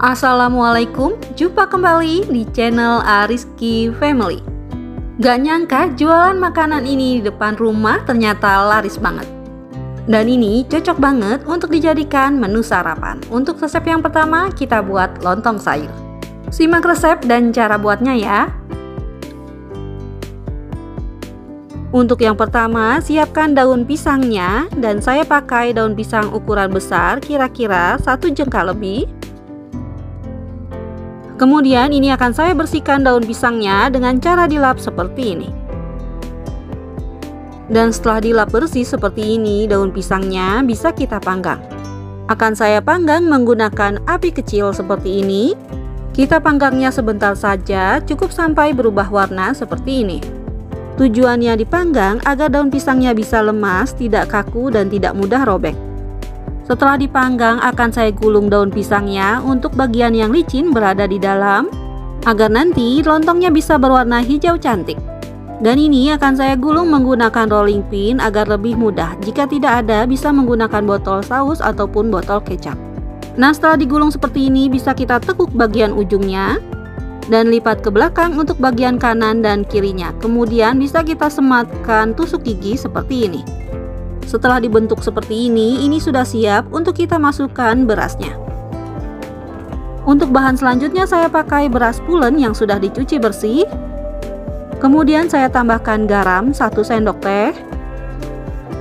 Assalamualaikum, jumpa kembali di channel Ariski Family. Gak nyangka jualan makanan ini di depan rumah ternyata laris banget. Dan ini cocok banget untuk dijadikan menu sarapan. Untuk resep yang pertama kita buat lontong sayur. Simak resep dan cara buatnya ya. Untuk yang pertama, siapkan daun pisangnya dan saya pakai daun pisang ukuran besar kira-kira 1 jengkal lebih. Kemudian ini akan saya bersihkan daun pisangnya dengan cara dilap seperti ini. Dan setelah dilap bersih seperti ini, daun pisangnya bisa kita panggang. Akan saya panggang menggunakan api kecil seperti ini. Kita panggangnya sebentar saja, cukup sampai berubah warna seperti ini. Tujuannya dipanggang agar daun pisangnya bisa lemas, tidak kaku dan tidak mudah robek. Setelah dipanggang akan saya gulung daun pisangnya untuk bagian yang licin berada di dalam agar nanti lontongnya bisa berwarna hijau cantik. Dan ini akan saya gulung menggunakan rolling pin agar lebih mudah. Jika tidak ada bisa menggunakan botol saus ataupun botol kecap. Nah, setelah digulung seperti ini bisa kita tekuk bagian ujungnya dan lipat ke belakang untuk bagian kanan dan kirinya. Kemudian bisa kita sematkan tusuk gigi seperti ini. Setelah dibentuk seperti ini sudah siap untuk kita masukkan berasnya. Untuk bahan selanjutnya saya pakai beras pulen yang sudah dicuci bersih. Kemudian saya tambahkan garam 1 sendok teh.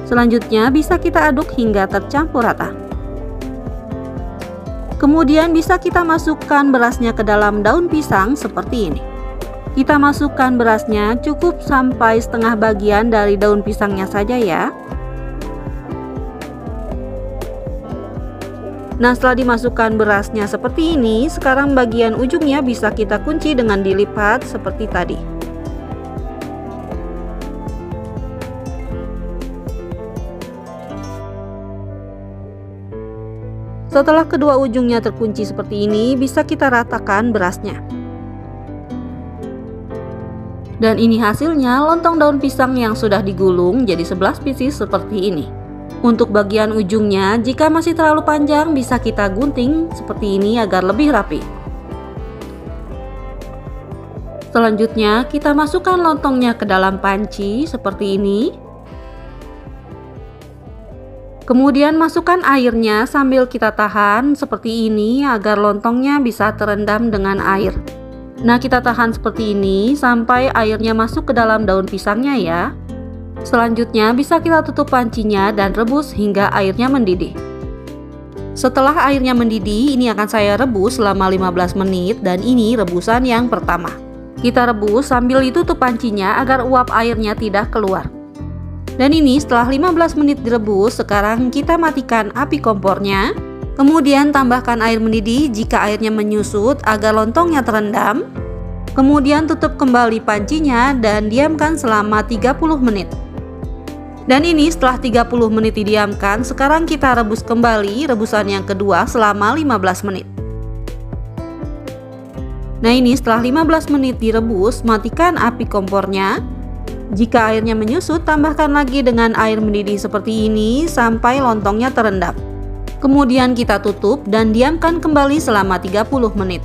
Selanjutnya bisa kita aduk hingga tercampur rata. Kemudian bisa kita masukkan berasnya ke dalam daun pisang seperti ini. Kita masukkan berasnya cukup sampai setengah bagian dari daun pisangnya saja ya. Nah, setelah dimasukkan berasnya seperti ini, sekarang bagian ujungnya bisa kita kunci dengan dilipat seperti tadi. Setelah kedua ujungnya terkunci seperti ini, bisa kita ratakan berasnya. Dan ini hasilnya lontong daun pisang yang sudah digulung jadi 11 pieces seperti ini. Untuk bagian ujungnya, jika masih terlalu panjang bisa kita gunting seperti ini agar lebih rapi. Selanjutnya kita masukkan lontongnya ke dalam panci seperti ini. Kemudian masukkan airnya sambil kita tahan seperti ini agar lontongnya bisa terendam dengan air. Nah, kita tahan seperti ini sampai airnya masuk ke dalam daun pisangnya ya. Selanjutnya bisa kita tutup pancinya dan rebus hingga airnya mendidih. Setelah airnya mendidih, ini akan saya rebus selama 15 menit dan ini rebusan yang pertama. Kita rebus sambil ditutup pancinya agar uap airnya tidak keluar. Dan ini setelah 15 menit direbus, sekarang kita matikan api kompornya. Kemudian tambahkan air mendidih jika airnya menyusut agar lontongnya terendam. Kemudian tutup kembali pancinya dan diamkan selama 30 menit. Dan ini setelah 30 menit didiamkan, sekarang kita rebus kembali rebusan yang kedua selama 15 menit. Nah, ini setelah 15 menit direbus, matikan api kompornya. Jika airnya menyusut, tambahkan lagi dengan air mendidih seperti ini sampai lontongnya terendam. Kemudian kita tutup dan diamkan kembali selama 30 menit.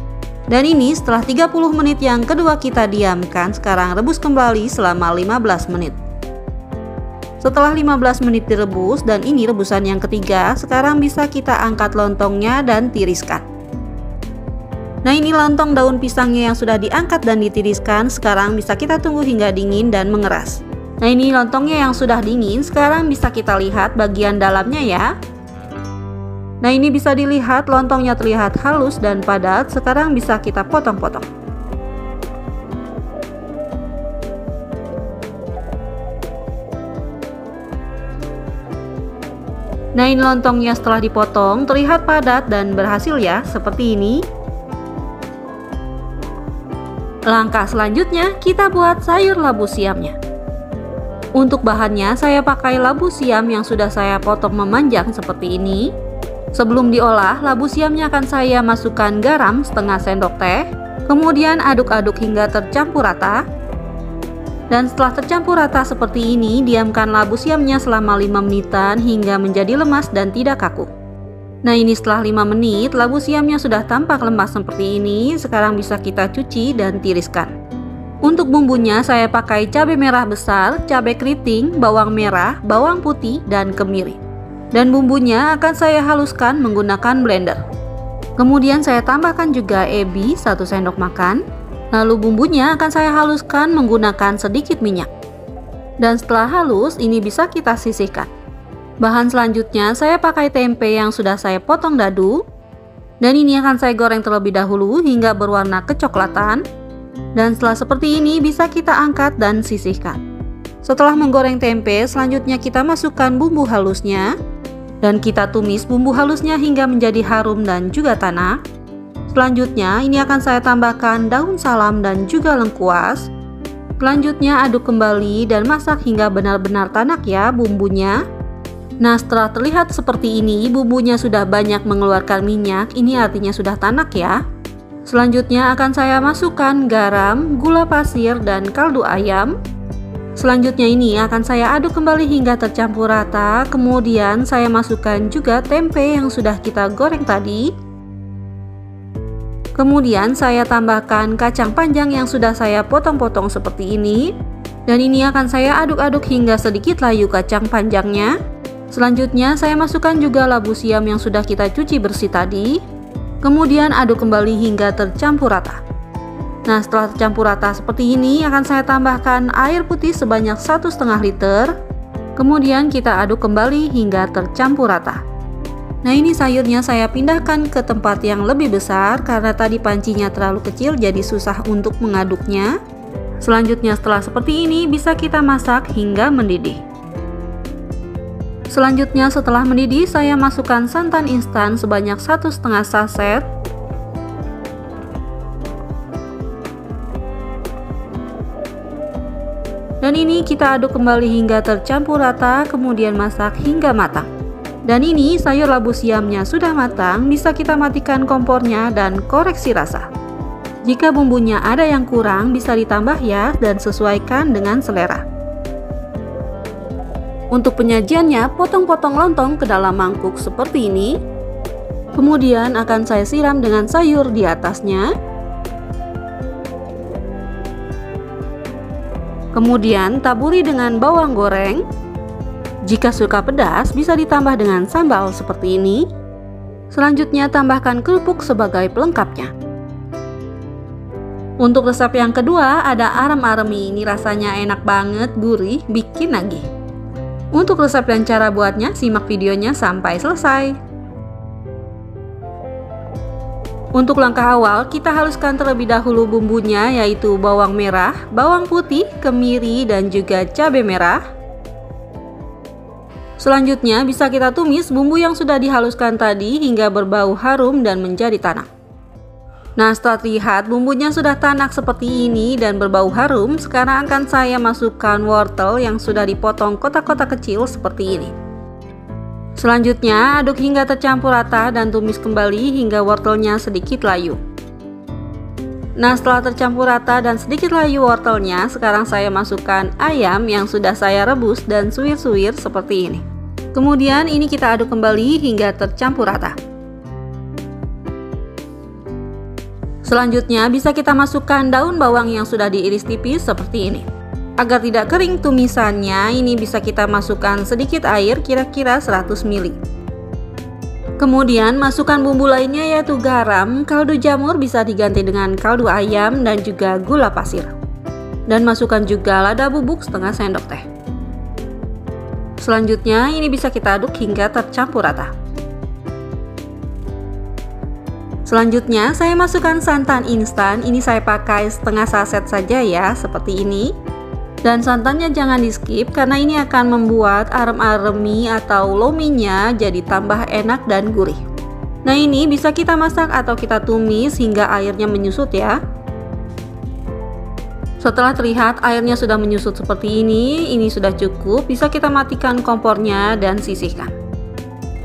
Dan ini setelah 30 menit yang kedua kita diamkan, sekarang rebus kembali selama 15 menit. Setelah 15 menit direbus dan ini rebusan yang ketiga, sekarang bisa kita angkat lontongnya dan tiriskan. Nah, ini lontong daun pisangnya yang sudah diangkat dan ditiriskan, sekarang bisa kita tunggu hingga dingin dan mengeras. Nah, ini lontongnya yang sudah dingin, sekarang bisa kita lihat bagian dalamnya ya. Nah, ini bisa dilihat lontongnya terlihat halus dan padat, sekarang bisa kita potong-potong. Nah, ini lontongnya setelah dipotong terlihat padat dan berhasil ya, seperti ini. Langkah selanjutnya kita buat sayur labu siamnya. Untuk bahannya saya pakai labu siam yang sudah saya potong memanjang seperti ini. Sebelum diolah, labu siamnya akan saya masukkan garam setengah sendok teh. Kemudian aduk-aduk hingga tercampur rata. Dan setelah tercampur rata seperti ini, diamkan labu siamnya selama 5 menitan hingga menjadi lemas dan tidak kaku. Nah, ini setelah 5 menit, labu siamnya sudah tampak lembah seperti ini. Sekarang bisa kita cuci dan tiriskan. Untuk bumbunya saya pakai cabai merah besar, cabai keriting, bawang merah, bawang putih, dan kemiri. Dan bumbunya akan saya haluskan menggunakan blender. Kemudian saya tambahkan juga ebi 1 sendok makan. Lalu bumbunya akan saya haluskan menggunakan sedikit minyak. Dan setelah halus, ini bisa kita sisihkan. Bahan selanjutnya saya pakai tempe yang sudah saya potong dadu. Dan ini akan saya goreng terlebih dahulu hingga berwarna kecoklatan. Dan setelah seperti ini bisa kita angkat dan sisihkan. Setelah menggoreng tempe, selanjutnya kita masukkan bumbu halusnya. Dan kita tumis bumbu halusnya hingga menjadi harum dan juga tanak. Selanjutnya ini akan saya tambahkan daun salam dan juga lengkuas. Selanjutnya aduk kembali dan masak hingga benar-benar tanak ya bumbunya. Nah, setelah terlihat seperti ini, bumbunya sudah banyak mengeluarkan minyak, ini artinya sudah tanak ya. Selanjutnya akan saya masukkan garam, gula pasir, dan kaldu ayam. Selanjutnya ini akan saya aduk kembali hingga tercampur rata. Kemudian saya masukkan juga tempe yang sudah kita goreng tadi. Kemudian saya tambahkan kacang panjang yang sudah saya potong-potong seperti ini. Dan ini akan saya aduk-aduk hingga sedikit layu kacang panjangnya. Selanjutnya saya masukkan juga labu siam yang sudah kita cuci bersih tadi. Kemudian aduk kembali hingga tercampur rata. Nah, setelah tercampur rata seperti ini akan saya tambahkan air putih sebanyak 1,5 liter. Kemudian kita aduk kembali hingga tercampur rata. Nah, ini sayurnya saya pindahkan ke tempat yang lebih besar karena tadi pancinya terlalu kecil jadi susah untuk mengaduknya. Selanjutnya setelah seperti ini bisa kita masak hingga mendidih. Selanjutnya setelah mendidih saya masukkan santan instan sebanyak 1,5 saset. Dan ini kita aduk kembali hingga tercampur rata, kemudian masak hingga matang. Dan ini sayur labu siamnya sudah matang, bisa kita matikan kompornya dan koreksi rasa. Jika bumbunya ada yang kurang bisa ditambah ya dan sesuaikan dengan selera. Untuk penyajiannya, potong-potong lontong ke dalam mangkuk seperti ini. Kemudian akan saya siram dengan sayur di atasnya. Kemudian taburi dengan bawang goreng. Jika suka pedas, bisa ditambah dengan sambal seperti ini. Selanjutnya tambahkan kerupuk sebagai pelengkapnya. Untuk resep yang kedua ada arem-aremi. Ini rasanya enak banget, gurih, bikin nagih. Untuk resep dan cara buatnya, simak videonya sampai selesai. Untuk langkah awal, kita haluskan terlebih dahulu bumbunya, yaitu bawang merah, bawang putih, kemiri, dan juga cabai merah. Selanjutnya, bisa kita tumis bumbu yang sudah dihaluskan tadi hingga berbau harum dan menjadi tanak. Nah, setelah terlihat bumbunya sudah tanak seperti ini dan berbau harum, sekarang akan saya masukkan wortel yang sudah dipotong kotak-kotak kecil seperti ini. Selanjutnya, aduk hingga tercampur rata dan tumis kembali hingga wortelnya sedikit layu. Nah, setelah tercampur rata dan sedikit layu wortelnya, sekarang saya masukkan ayam yang sudah saya rebus dan suwir-suwir seperti ini. Kemudian ini kita aduk kembali hingga tercampur rata. Selanjutnya bisa kita masukkan daun bawang yang sudah diiris tipis seperti ini. Agar tidak kering tumisannya, ini bisa kita masukkan sedikit air kira-kira 100 ml. Kemudian masukkan bumbu lainnya yaitu garam, kaldu jamur bisa diganti dengan kaldu ayam dan juga gula pasir. Dan masukkan juga lada bubuk setengah sendok teh. Selanjutnya ini bisa kita aduk hingga tercampur rata. Selanjutnya saya masukkan santan instan, ini saya pakai setengah saset saja ya, seperti ini. Dan santannya jangan di skip karena ini akan membuat arem-aremi atau lominya jadi tambah enak dan gurih. Nah, ini bisa kita masak atau kita tumis hingga airnya menyusut ya. Setelah terlihat airnya sudah menyusut seperti ini sudah cukup, bisa kita matikan kompornya dan sisihkan.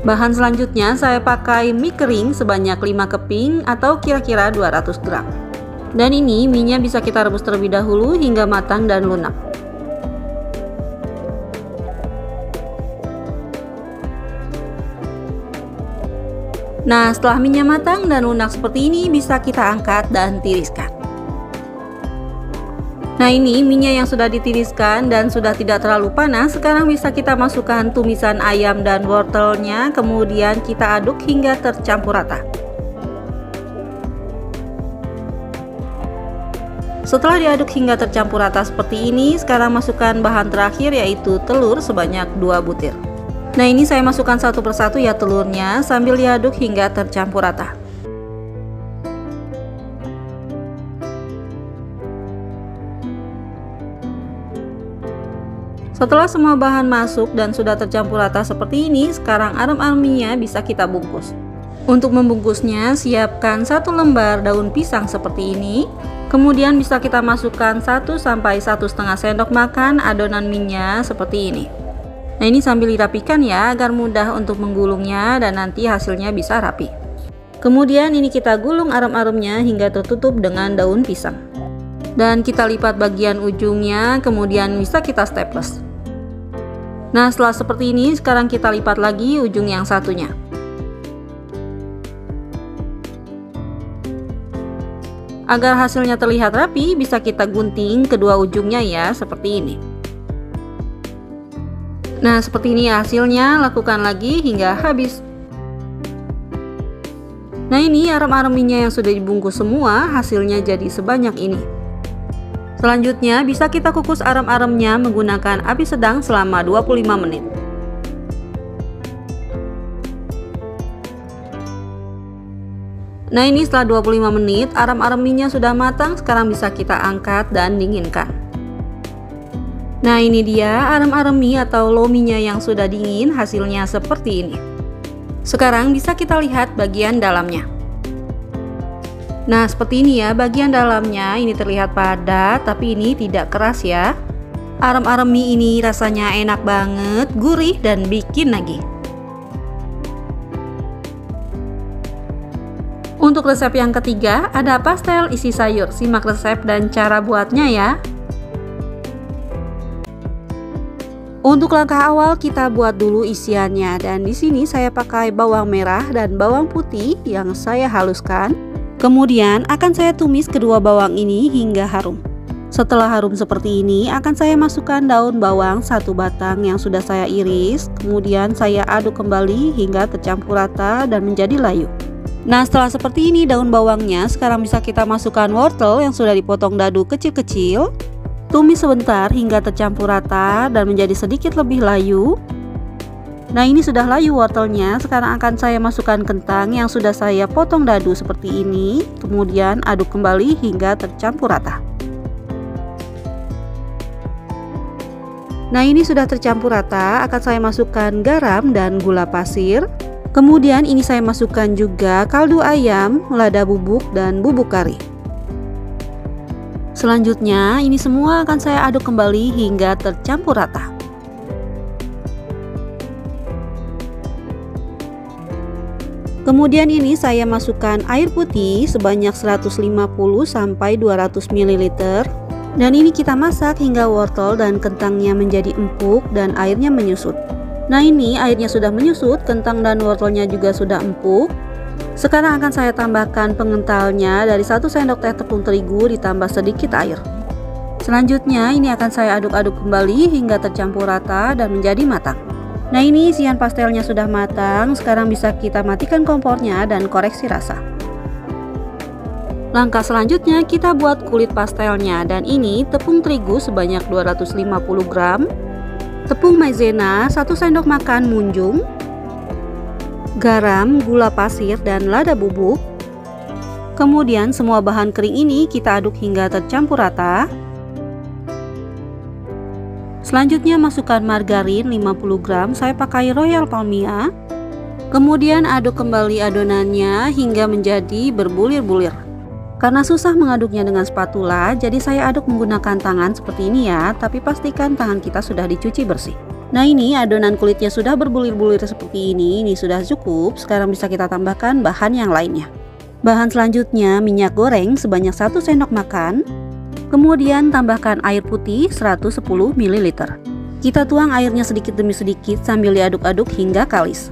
Bahan selanjutnya saya pakai mie kering sebanyak 5 keping atau kira-kira 200 gram. Dan ini mie-nya bisa kita rebus terlebih dahulu hingga matang dan lunak. Nah, setelah minyak matang dan lunak seperti ini, bisa kita angkat dan tiriskan. Nah, ini minyak yang sudah ditiriskan dan sudah tidak terlalu panas. Sekarang bisa kita masukkan tumisan ayam dan wortelnya, kemudian kita aduk hingga tercampur rata. Setelah diaduk hingga tercampur rata seperti ini, sekarang masukkan bahan terakhir yaitu telur sebanyak 2 butir. Nah, ini saya masukkan satu persatu ya telurnya sambil diaduk hingga tercampur rata. Setelah semua bahan masuk dan sudah tercampur rata seperti ini, sekarang arem-aremnya bisa kita bungkus. Untuk membungkusnya, siapkan 1 lembar daun pisang seperti ini. Kemudian bisa kita masukkan 1 sampai 1,5 sendok makan adonan minyak seperti ini. Nah, ini sambil dirapikan ya agar mudah untuk menggulungnya dan nanti hasilnya bisa rapi. Kemudian ini kita gulung arem-aremnya hingga tertutup dengan daun pisang. Dan kita lipat bagian ujungnya, kemudian bisa kita staples. Nah, setelah seperti ini, sekarang kita lipat lagi ujung yang satunya. Agar hasilnya terlihat rapi, bisa kita gunting kedua ujungnya ya, seperti ini. Nah, seperti ini hasilnya, lakukan lagi hingga habis. Nah, ini arem-areminya yang sudah dibungkus semua, hasilnya jadi sebanyak ini. Selanjutnya, bisa kita kukus arem-aremnya menggunakan api sedang selama 25 menit. Nah, ini setelah 25 menit, arem-areminya sudah matang, sekarang bisa kita angkat dan dinginkan. Nah, ini dia arem-aremi atau lominya yang sudah dingin, hasilnya seperti ini. Sekarang bisa kita lihat bagian dalamnya. Nah, seperti ini ya bagian dalamnya, ini terlihat padat tapi ini tidak keras ya. Arem-aremi ini rasanya enak banget, gurih dan bikin nagih. Untuk resep yang ketiga, ada pastel isi sayur. Simak resep dan cara buatnya ya. Untuk langkah awal kita buat dulu isiannya dan di sini saya pakai bawang merah dan bawang putih yang saya haluskan. Kemudian akan saya tumis kedua bawang ini hingga harum. Setelah harum seperti ini akan saya masukkan daun bawang 1 batang yang sudah saya iris. Kemudian saya aduk kembali hingga tercampur rata dan menjadi layu. Nah, setelah seperti ini daun bawangnya, sekarang bisa kita masukkan wortel yang sudah dipotong dadu kecil-kecil. Tumis sebentar hingga tercampur rata dan menjadi sedikit lebih layu. Nah, ini sudah layu wortelnya. Sekarang akan saya masukkan kentang yang sudah saya potong dadu seperti ini. Kemudian aduk kembali hingga tercampur rata. Nah, ini sudah tercampur rata. Akan saya masukkan garam dan gula pasir. Kemudian ini saya masukkan juga kaldu ayam, lada bubuk, dan bubuk kari. Selanjutnya, ini semua akan saya aduk kembali hingga tercampur rata. Kemudian ini saya masukkan air putih sebanyak 150 sampai 200 ml. Dan ini kita masak hingga wortel dan kentangnya menjadi empuk dan airnya menyusut. Nah, ini airnya sudah menyusut, kentang dan wortelnya juga sudah empuk. Sekarang akan saya tambahkan pengentalnya dari 1 sendok teh tepung terigu ditambah sedikit air. Selanjutnya ini akan saya aduk-aduk kembali hingga tercampur rata dan menjadi matang. Nah, ini isian pastelnya sudah matang. Sekarang bisa kita matikan kompornya dan koreksi rasa. Langkah selanjutnya kita buat kulit pastelnya dan ini tepung terigu sebanyak 250 gram, tepung maizena 1 sendok makan munjung, garam, gula pasir, dan lada bubuk. Kemudian semua bahan kering ini kita aduk hingga tercampur rata. Selanjutnya masukkan margarin 50 gram, saya pakai Royal Palmia. Kemudian aduk kembali adonannya hingga menjadi berbulir-bulir. Karena susah mengaduknya dengan spatula, jadi saya aduk menggunakan tangan seperti ini ya, tapi pastikan tangan kita sudah dicuci bersih. Nah, ini adonan kulitnya sudah berbulir-bulir seperti ini sudah cukup. Sekarang bisa kita tambahkan bahan yang lainnya. Bahan selanjutnya minyak goreng sebanyak 1 sendok makan. Kemudian tambahkan air putih 110 ml. Kita tuang airnya sedikit demi sedikit sambil diaduk-aduk hingga kalis.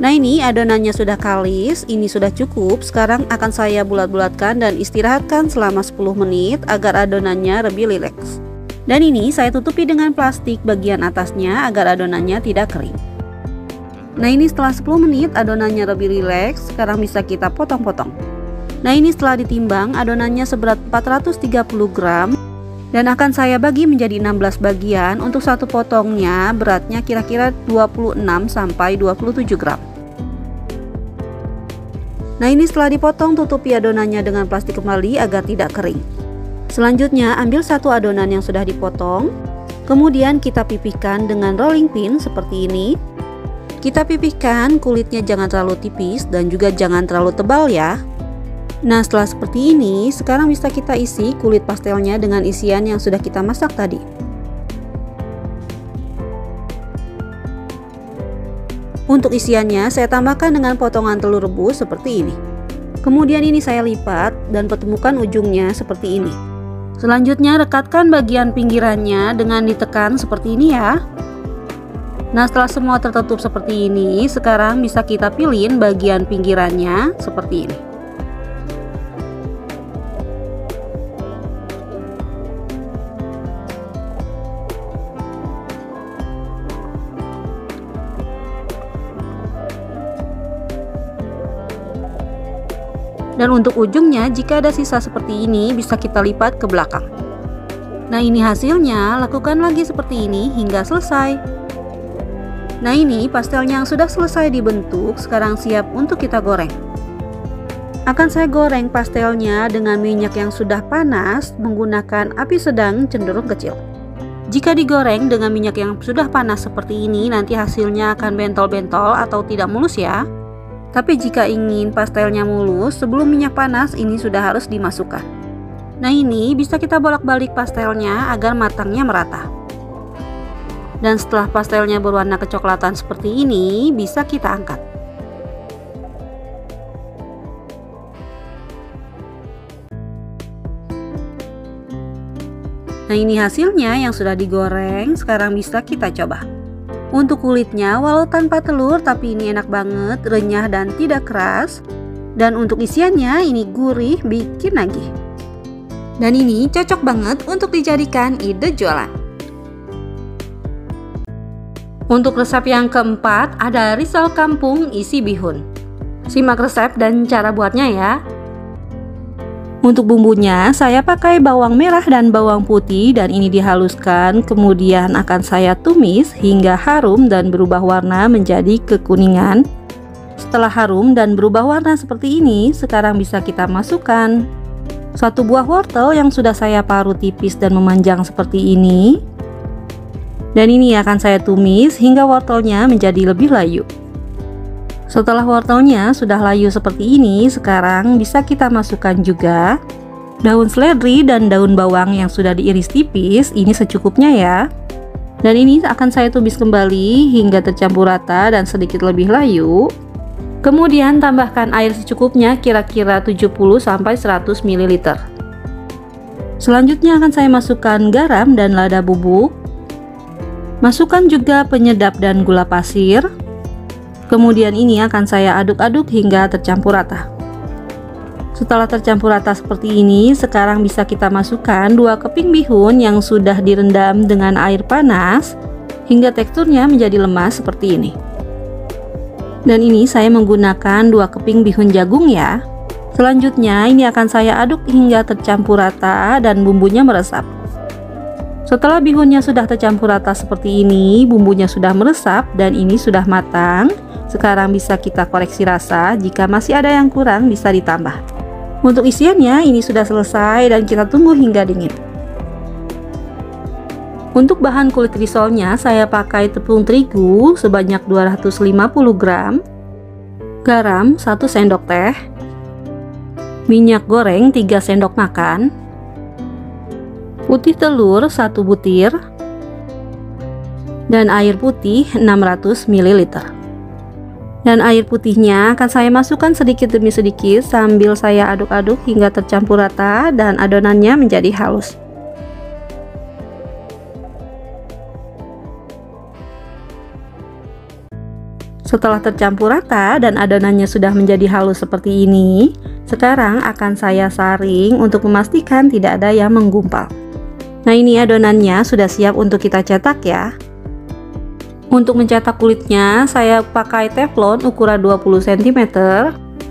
Nah, ini adonannya sudah kalis, ini sudah cukup. Sekarang akan saya bulat-bulatkan dan istirahatkan selama 10 menit agar adonannya lebih rileks. Dan ini saya tutupi dengan plastik bagian atasnya agar adonannya tidak kering. Nah, ini setelah 10 menit adonannya lebih rileks, sekarang bisa kita potong-potong. Nah, ini setelah ditimbang adonannya seberat 430 gram dan akan saya bagi menjadi 16 bagian. Untuk satu potongnya beratnya kira-kira 26 sampai 27 gram. Nah, ini setelah dipotong tutupi adonannya dengan plastik kembali agar tidak kering. Selanjutnya ambil satu adonan yang sudah dipotong, kemudian kita pipihkan dengan rolling pin seperti ini. Kita pipihkan, kulitnya jangan terlalu tipis dan juga jangan terlalu tebal ya. Nah, setelah seperti ini, sekarang bisa kita isi kulit pastelnya dengan isian yang sudah kita masak tadi. Untuk isiannya saya tambahkan dengan potongan telur rebus seperti ini. Kemudian ini saya lipat dan pertemukan ujungnya seperti ini. Selanjutnya rekatkan bagian pinggirannya dengan ditekan seperti ini ya. Nah, setelah semua tertutup seperti ini, sekarang bisa kita pilih bagian pinggirannya seperti ini. Dan untuk ujungnya, jika ada sisa seperti ini, bisa kita lipat ke belakang. Nah, ini hasilnya. Lakukan lagi seperti ini hingga selesai. Nah, ini pastelnya yang sudah selesai dibentuk, sekarang siap untuk kita goreng. Akan saya goreng pastelnya dengan minyak yang sudah panas menggunakan api sedang cenderung kecil. Jika digoreng dengan minyak yang sudah panas seperti ini, nanti hasilnya akan bentol-bentol atau tidak mulus ya. Tapi jika ingin pastelnya mulus, sebelum minyak panas ini sudah harus dimasukkan. Nah, ini bisa kita bolak-balik pastelnya agar matangnya merata. Dan setelah pastelnya berwarna kecoklatan seperti ini, bisa kita angkat. Nah, ini hasilnya yang sudah digoreng, sekarang bisa kita coba. Untuk kulitnya, walau tanpa telur, tapi ini enak banget, renyah dan tidak keras. Dan untuk isiannya, ini gurih, bikin nagih. Dan ini cocok banget untuk dijadikan ide jualan. Untuk resep yang keempat, ada risol kampung isi bihun. Simak resep dan cara buatnya ya. Untuk bumbunya, saya pakai bawang merah dan bawang putih dan ini dihaluskan, kemudian akan saya tumis hingga harum dan berubah warna menjadi kekuningan. Setelah harum dan berubah warna seperti ini, sekarang bisa kita masukkan satu buah wortel yang sudah saya parut tipis dan memanjang seperti ini. Dan ini akan saya tumis hingga wortelnya menjadi lebih layu. Setelah wortelnya sudah layu seperti ini, sekarang bisa kita masukkan juga daun seledri dan daun bawang yang sudah diiris tipis, ini secukupnya ya. Dan ini akan saya tumis kembali hingga tercampur rata dan sedikit lebih layu. Kemudian tambahkan air secukupnya, kira-kira 70-100 ml. Selanjutnya akan saya masukkan garam dan lada bubuk. Masukkan juga penyedap dan gula pasir. Kemudian ini akan saya aduk-aduk hingga tercampur rata. Setelah tercampur rata seperti ini, sekarang bisa kita masukkan 2 keping bihun yang sudah direndam dengan air panas hingga teksturnya menjadi lemas seperti ini. Dan ini saya menggunakan 2 keping bihun jagung ya. Selanjutnya ini akan saya aduk hingga tercampur rata dan bumbunya meresap. Setelah bihunnya sudah tercampur rata seperti ini, bumbunya sudah meresap dan ini sudah matang. Sekarang bisa kita koreksi rasa, jika masih ada yang kurang bisa ditambah. Untuk isiannya ini sudah selesai dan kita tunggu hingga dingin. Untuk bahan kulit risolnya saya pakai tepung terigu sebanyak 250 gram, garam 1 sendok teh, minyak goreng 3 sendok makan, putih telur 1 butir, dan air putih 600 ml. Dan air putihnya akan saya masukkan sedikit demi sedikit sambil saya aduk-aduk hingga tercampur rata dan adonannya menjadi halus. Setelah tercampur rata dan adonannya sudah menjadi halus seperti ini, sekarang akan saya saring untuk memastikan tidak ada yang menggumpal. Nah, ini adonannya sudah siap untuk kita cetak ya. Untuk mencetak kulitnya, saya pakai teflon ukuran 20 cm.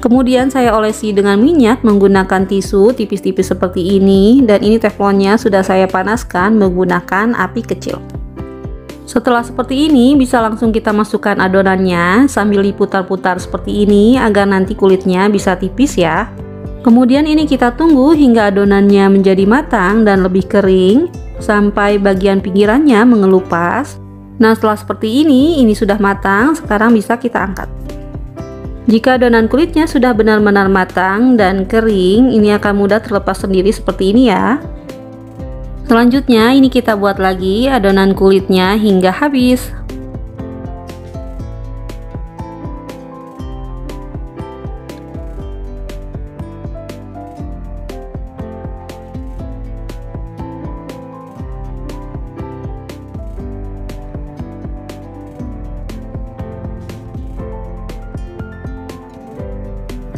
Kemudian saya olesi dengan minyak menggunakan tisu tipis-tipis seperti ini, dan ini teflonnya sudah saya panaskan menggunakan api kecil. Setelah seperti ini, bisa langsung kita masukkan adonannya sambil diputar-putar seperti ini agar nanti kulitnya bisa tipis ya. Kemudian ini kita tunggu hingga adonannya menjadi matang dan lebih kering sampai bagian pinggirannya mengelupas. Nah, setelah seperti ini sudah matang, sekarang bisa kita angkat. Jika adonan kulitnya sudah benar-benar matang dan kering, ini akan mudah terlepas sendiri seperti ini ya. Selanjutnya ini kita buat lagi adonan kulitnya hingga habis.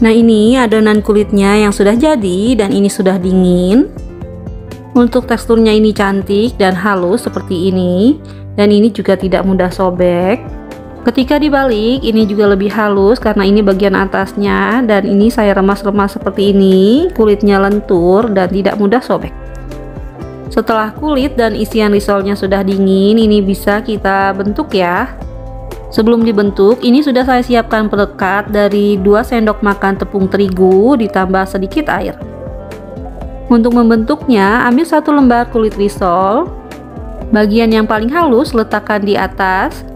Nah, ini adonan kulitnya yang sudah jadi dan ini sudah dingin. Untuk teksturnya ini cantik dan halus seperti ini, dan ini juga tidak mudah sobek. Ketika dibalik ini juga lebih halus karena ini bagian atasnya, dan ini saya remas-remas seperti ini, kulitnya lentur dan tidak mudah sobek. Setelah kulit dan isian risolnya sudah dingin, ini bisa kita bentuk ya. Sebelum dibentuk, ini sudah saya siapkan perekat dari 2 sendok makan tepung terigu ditambah sedikit air. Untuk membentuknya, ambil 1 lembar kulit risol, bagian yang paling halus letakkan di atas.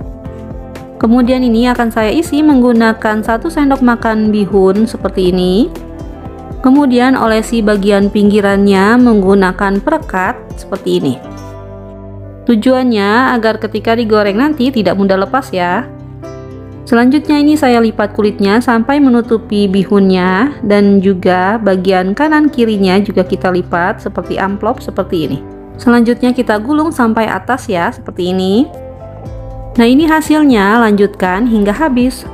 Kemudian ini akan saya isi menggunakan 1 sendok makan bihun seperti ini. Kemudian olesi bagian pinggirannya menggunakan perekat seperti ini. Tujuannya agar ketika digoreng nanti tidak mudah lepas ya. Selanjutnya ini saya lipat kulitnya sampai menutupi bihunnya, dan juga bagian kanan kirinya juga kita lipat seperti amplop seperti ini. Selanjutnya kita gulung sampai atas ya, seperti ini. Nah, ini hasilnya, lanjutkan hingga habis.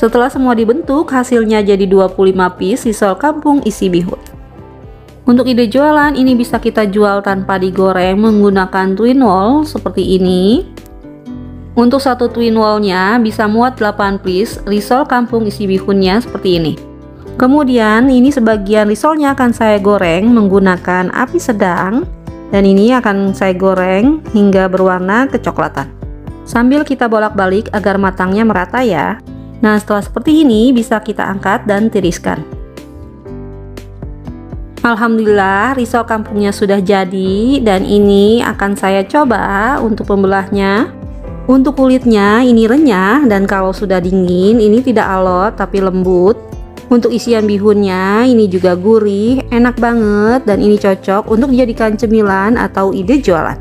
Setelah semua dibentuk, hasilnya jadi 25 piece risol kampung isi bihun. Untuk ide jualan, ini bisa kita jual tanpa digoreng menggunakan twin wall seperti ini. Untuk 1 twin wallnya bisa muat 8 piece risol kampung isi bihunnya seperti ini. Kemudian ini sebagian risolnya akan saya goreng menggunakan api sedang, dan ini akan saya goreng hingga berwarna kecoklatan. Sambil kita bolak-balik agar matangnya merata ya. Nah, setelah seperti ini bisa kita angkat dan tiriskan. Alhamdulillah, risol kampungnya sudah jadi, dan ini akan saya coba untuk pembelahnya. Untuk kulitnya ini renyah, dan kalau sudah dingin ini tidak alot tapi lembut. Untuk isian bihunnya ini juga gurih, enak banget, dan ini cocok untuk dijadikan cemilan atau ide jualan.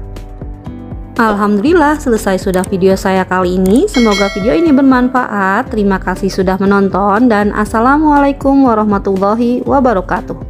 Alhamdulillah, selesai sudah video saya kali ini. Semoga video ini bermanfaat. Terima kasih sudah menonton, dan assalamualaikum warahmatullahi wabarakatuh.